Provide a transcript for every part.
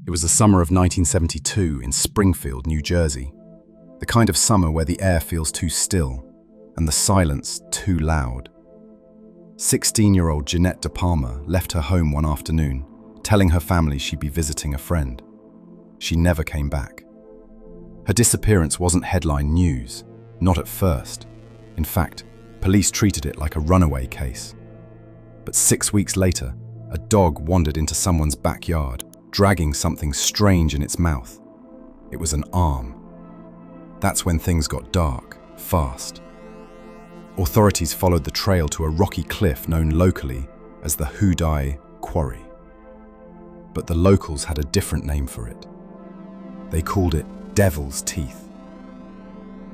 It was the summer of 1972 in Springfield, New Jersey. The kind of summer where the air feels too still and the silence too loud. 16-year-old Jeannette DePalma left her home one afternoon, telling her family she'd be visiting a friend. She never came back. Her disappearance wasn't headline news, not at first. In fact, police treated it like a runaway case. But 6 weeks later, a dog wandered into someone's backyard, dragging something strange in its mouth. It was an arm. That's when things got dark, fast. Authorities followed the trail to a rocky cliff known locally as the Hudai Quarry. But the locals had a different name for it. They called it Devil's Teeth.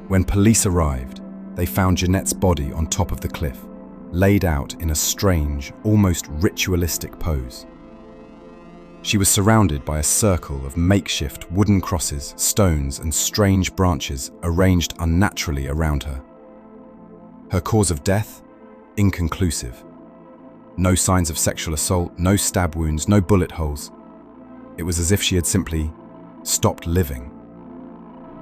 When police arrived, they found Jeannette's body on top of the cliff, laid out in a strange, almost ritualistic pose. She was surrounded by a circle of makeshift wooden crosses, stones, and strange branches arranged unnaturally around her. Her cause of death? Inconclusive. No signs of sexual assault, no stab wounds, no bullet holes. It was as if she had simply stopped living.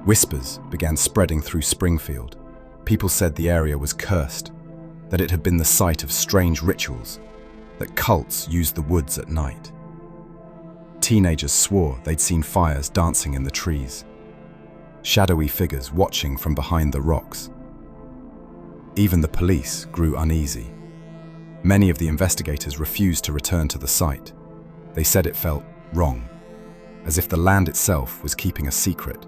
Whispers began spreading through Springfield. People said the area was cursed, that it had been the site of strange rituals, that cults used the woods at night. Teenagers swore they'd seen fires dancing in the trees, shadowy figures watching from behind the rocks. Even the police grew uneasy. Many of the investigators refused to return to the site. They said it felt wrong, as if the land itself was keeping a secret.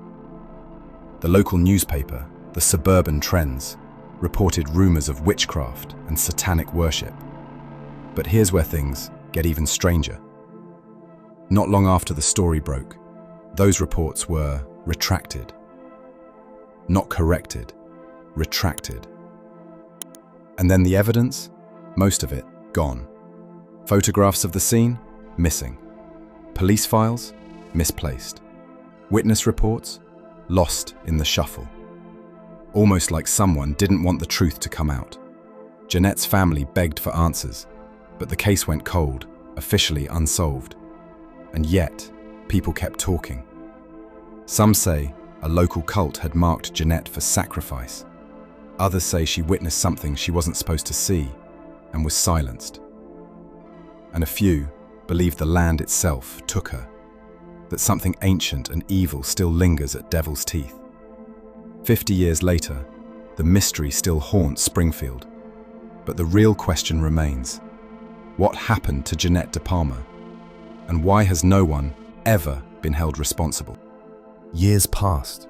The local newspaper, the Suburban Trends, reported rumors of witchcraft and satanic worship. But here's where things get even stranger. Not long after the story broke, those reports were retracted. Not corrected, retracted. And then the evidence? Most of it gone. Photographs of the scene? Missing. Police files? Misplaced. Witness reports? Lost in the shuffle. Almost like someone didn't want the truth to come out. Jeannette's family begged for answers, but the case went cold, officially unsolved. And yet, people kept talking. Some say a local cult had marked Jeannette for sacrifice. Others say she witnessed something she wasn't supposed to see and was silenced. And a few believe the land itself took her, that something ancient and evil still lingers at Devil's Teeth. 50 years later, the mystery still haunts Springfield. But the real question remains: what happened to Jeannette DePalma? And why has no one ever been held responsible? Years passed.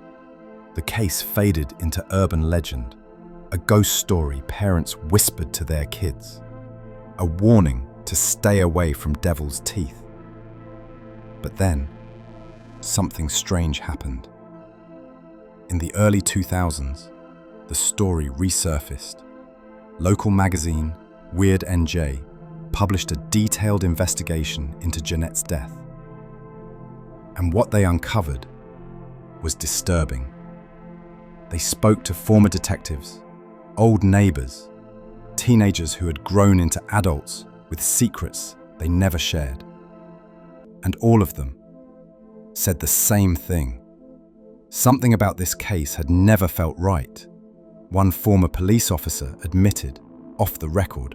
The case faded into urban legend, a ghost story parents whispered to their kids, a warning to stay away from Devil's Teeth. But then, something strange happened. In the early 2000s, the story resurfaced. Local magazine, Weird NJ, published a detailed investigation into Jeannette's death. And what they uncovered was disturbing. They spoke to former detectives, old neighbors, teenagers who had grown into adults with secrets they never shared. And all of them said the same thing. Something about this case had never felt right. One former police officer admitted, off the record,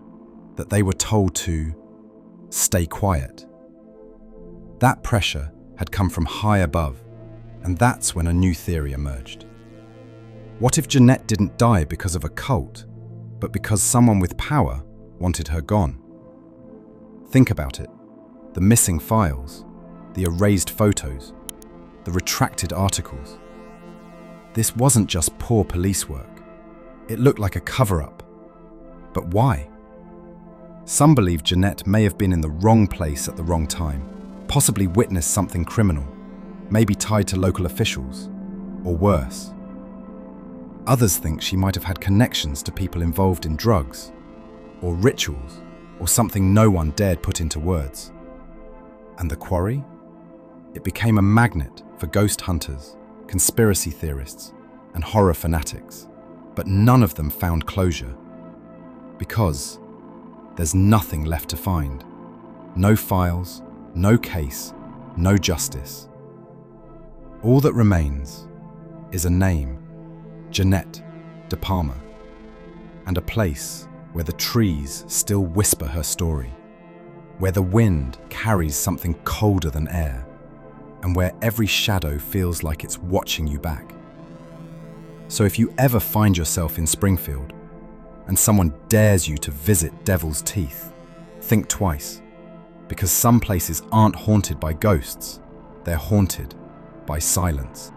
that they were told to stay quiet. That pressure had come from high above, and that's when a new theory emerged. What if Jeannette didn't die because of a cult, but because someone with power wanted her gone? Think about it. The missing files, the erased photos, the retracted articles. This wasn't just poor police work. It looked like a cover-up. But why? Some believe Jeannette may have been in the wrong place at the wrong time, possibly witnessed something criminal, maybe tied to local officials, or worse. Others think she might have had connections to people involved in drugs, or rituals, or something no one dared put into words. And the quarry? It became a magnet for ghost hunters, conspiracy theorists, and horror fanatics. But none of them found closure. Because there's nothing left to find. No files, no case, no justice. All that remains is a name, Jeannette DePalma, and a place where the trees still whisper her story, where the wind carries something colder than air, and where every shadow feels like it's watching you back. So if you ever find yourself in Springfield and someone dares you to visit Devil's Teeth, think twice, because some places aren't haunted by ghosts, they're haunted by silence.